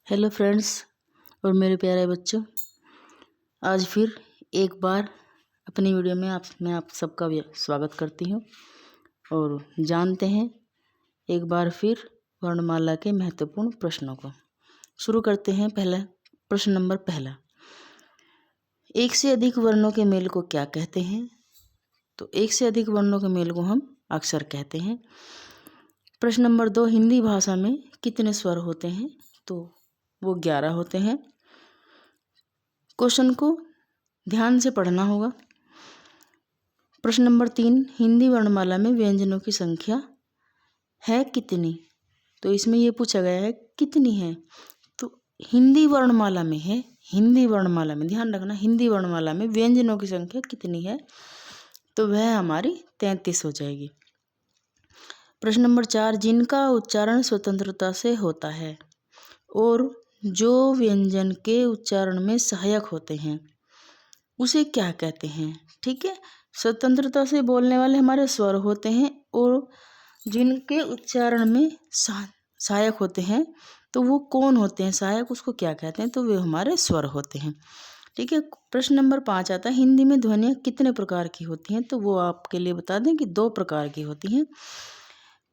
Hello friends और मेरे प्यारे बच्चों, आज फिर एक बार अपनी वीडियो में मैं आप सबका स्वागत करती हूँ और जानते हैं एक बार फिर वर्णमाला के महत्वपूर्ण प्रश्नों को। शुरू करते हैं। प्रश्न नंबर पहला, एक से अधिक वर्णों के मेल को क्या कहते हैं? तो एक से अधिक वर्णों के मेल को हम अक्षर कहते हैं। प्रश्न नंबर 2, हिंदी भाषा में कितने स्वर होते हैं? तो वो 11 होते हैं। क्वेश्चन को ध्यान से पढ़ना होगा। प्रश्न नंबर 3, हिंदी वर्णमाला में व्यंजनों की संख्या है कितनी? तो इसमें ये पूछा गया है कितनी है। तो हिंदी वर्णमाला में है, हिंदी वर्णमाला में ध्यान रखना, हिंदी वर्णमाला में व्यंजनों की संख्या कितनी है? तो वह हमारी 33 हो जाएगी। प्रश्न नंबर 4, जिनका उच्चारण स्वतंत्रता से होता है और जो व्यंजन के उच्चारण में सहायक होते हैं उसे क्या कहते हैं? ठीक है, स्वतंत्रता से बोलने वाले हमारे स्वर होते हैं और जिनके उच्चारण में सहायक होते हैं तो वो कौन होते हैं? सहायक, उसको क्या कहते हैं? तो वे हमारे स्वर होते हैं। ठीक है। प्रश्न नंबर 5 आता है, हिंदी में ध्वनियाँ कितने प्रकार की होती हैं? तो वो आपके लिए बता दें कि 2 प्रकार की होती हैं।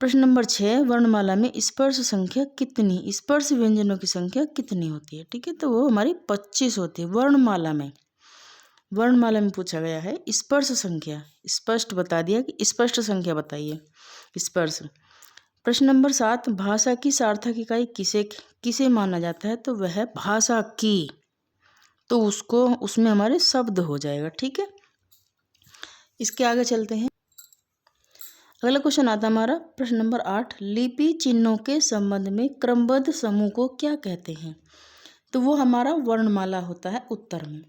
प्रश्न नंबर 6, वर्णमाला में स्पर्श संख्या कितनी, स्पर्श व्यंजनों की संख्या कितनी होती है? ठीक है, तो वो हमारी 25 होती है। वर्णमाला में पूछा गया है स्पर्श संख्या, स्पष्ट बता दिया कि स्पष्ट संख्या बताइए स्पर्श। प्रश्न नंबर 7, भाषा की सार्थक इकाई किसे माना जाता है? तो वह भाषा की, तो उसमें हमारे शब्द हो जाएगा। ठीक है, इसके आगे चलते हैं। अगला क्वेश्चन आता है हमारा प्रश्न नंबर 8, लिपि चिन्हों के संबंध में क्रमबद्ध समूह को क्या कहते हैं? तो वो हमारा वर्णमाला होता है उत्तर में।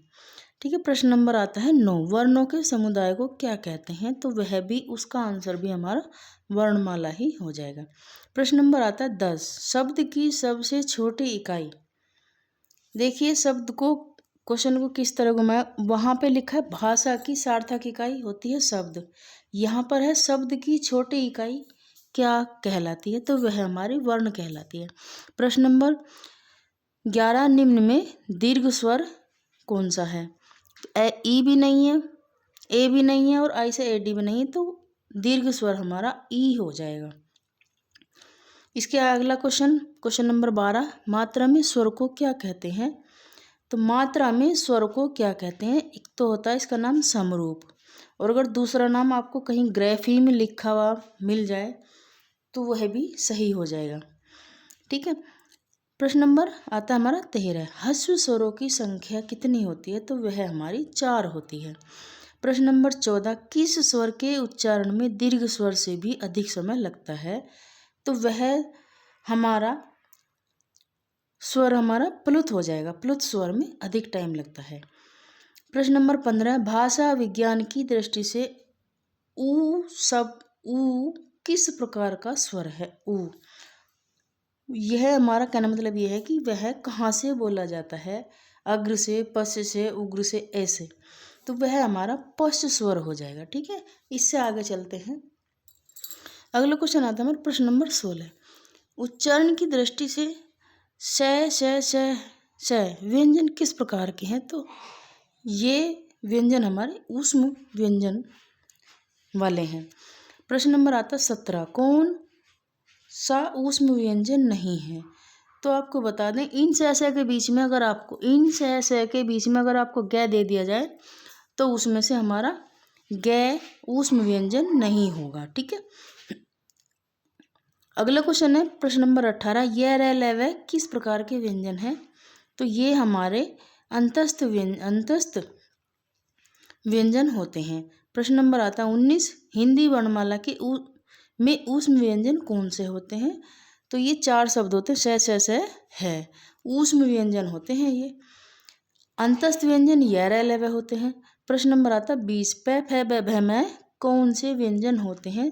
ठीक है। प्रश्न नंबर आता है 9, वर्णों के समुदाय को क्या कहते हैं? तो वह भी, उसका आंसर भी हमारा वर्णमाला ही हो जाएगा। प्रश्न नंबर आता है 10, शब्द की सबसे छोटी इकाई। देखिए शब्द को, क्वेश्चन को किस तरह घुमाया, वहाँ पे लिखा है भाषा की सार्थक इकाई होती है शब्द, यहाँ पर है शब्द की छोटी इकाई क्या कहलाती है? तो वह हमारी वर्ण कहलाती है। प्रश्न नंबर 11, निम्न में दीर्घ स्वर कौन सा है? ई भी नहीं है, ए भी नहीं है और आई से एडी भी नहीं है, तो दीर्घ स्वर हमारा ई हो जाएगा। इसके अगला क्वेश्चन नंबर 12, मात्रा में स्वर को क्या कहते हैं? तो मात्रा में स्वर को क्या कहते हैं? एक तो होता है इसका नाम समरूप, और अगर दूसरा नाम आपको कहीं ग्राफी में लिखा हुआ मिल जाए तो वह भी सही हो जाएगा। ठीक है। प्रश्न नंबर आता है हमारा 13, ह्रस्व स्वरों की संख्या कितनी होती है? तो वह हमारी 4 होती है। प्रश्न नंबर 14, किस स्वर के उच्चारण में दीर्घ स्वर से भी अधिक समय लगता है? तो वह हमारा स्वर हमारा प्लुत हो जाएगा, प्लुत स्वर में अधिक टाइम लगता है। प्रश्न नंबर 15, भाषा विज्ञान की दृष्टि से ऊ किस प्रकार का स्वर है? ऊ, यह हमारा कहने मतलब यह है कि वह कहाँ से बोला जाता है, अग्र से, पश्च से, उग्र से, ऐसे, तो वह हमारा पश्च स्वर हो जाएगा। ठीक है, इससे आगे चलते हैं। अगला क्वेश्चन आता है हमारा प्रश्न नंबर 16, उच्चारण की दृष्टि से श व्यंजन किस प्रकार के हैं? तो ये व्यंजन हमारे ऊष्म व्यंजन वाले हैं। प्रश्न नंबर आता है 17, कौन सा ऊष्म व्यंजन नहीं है? तो आपको बता दें, इन से के बीच में अगर आपको गै दे दिया जाए तो उसमें से हमारा गै ऊष्म व्यंजन नहीं होगा। ठीक है। अगला क्वेश्चन है प्रश्न नंबर 18, यह रह लव किस प्रकार के व्यंजन है? तो ये हमारे अंतस्थ व्यंजन होते हैं। प्रश्न नंबर आता है 19, हिंदी वर्णमाला के में ऊष्म व्यंजन कौन से होते हैं? तो ये 4 शब्द होते हैं, श है, ऊष्म व्यंजन होते हैं ये। अंतस्थ व्यंजन य र ल व होते हैं। प्रश्न नंबर आता है 20, प फ ब भ म कौन से व्यंजन होते हैं?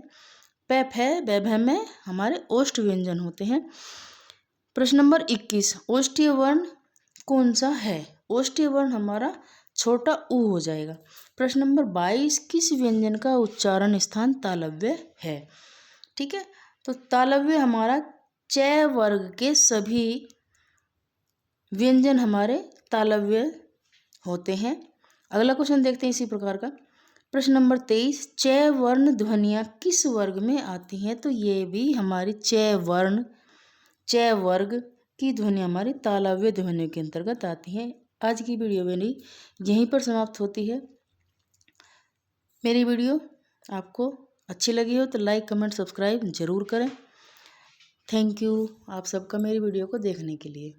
प फ ब भ म हमारे ओष्ठ व्यंजन होते हैं। प्रश्न नंबर 21, ओष्ठीय वर्ण कौन सा है? ओष्ठीय वर्ण हमारा छोटा ऊ हो जाएगा। प्रश्न नंबर 22, किस व्यंजन का उच्चारण स्थान तालव्य है? ठीक है, तो तालव्य हमारा च वर्ग के सभी व्यंजन हमारे तालव्य होते हैं। अगला क्वेश्चन देखते हैं इसी प्रकार का। प्रश्न नंबर 23, च वर्ण ध्वनियाँ किस वर्ग में आती हैं? तो ये भी हमारी च वर्ग की ध्वनि हमारी तालव्य ध्वनियों के अंतर्गत आती हैं। आज की वीडियो मेरी यहीं पर समाप्त होती है। मेरी वीडियो आपको अच्छी लगी हो तो लाइक कमेंट सब्सक्राइब जरूर करें। थैंक यू आप सबका मेरी वीडियो को देखने के लिए।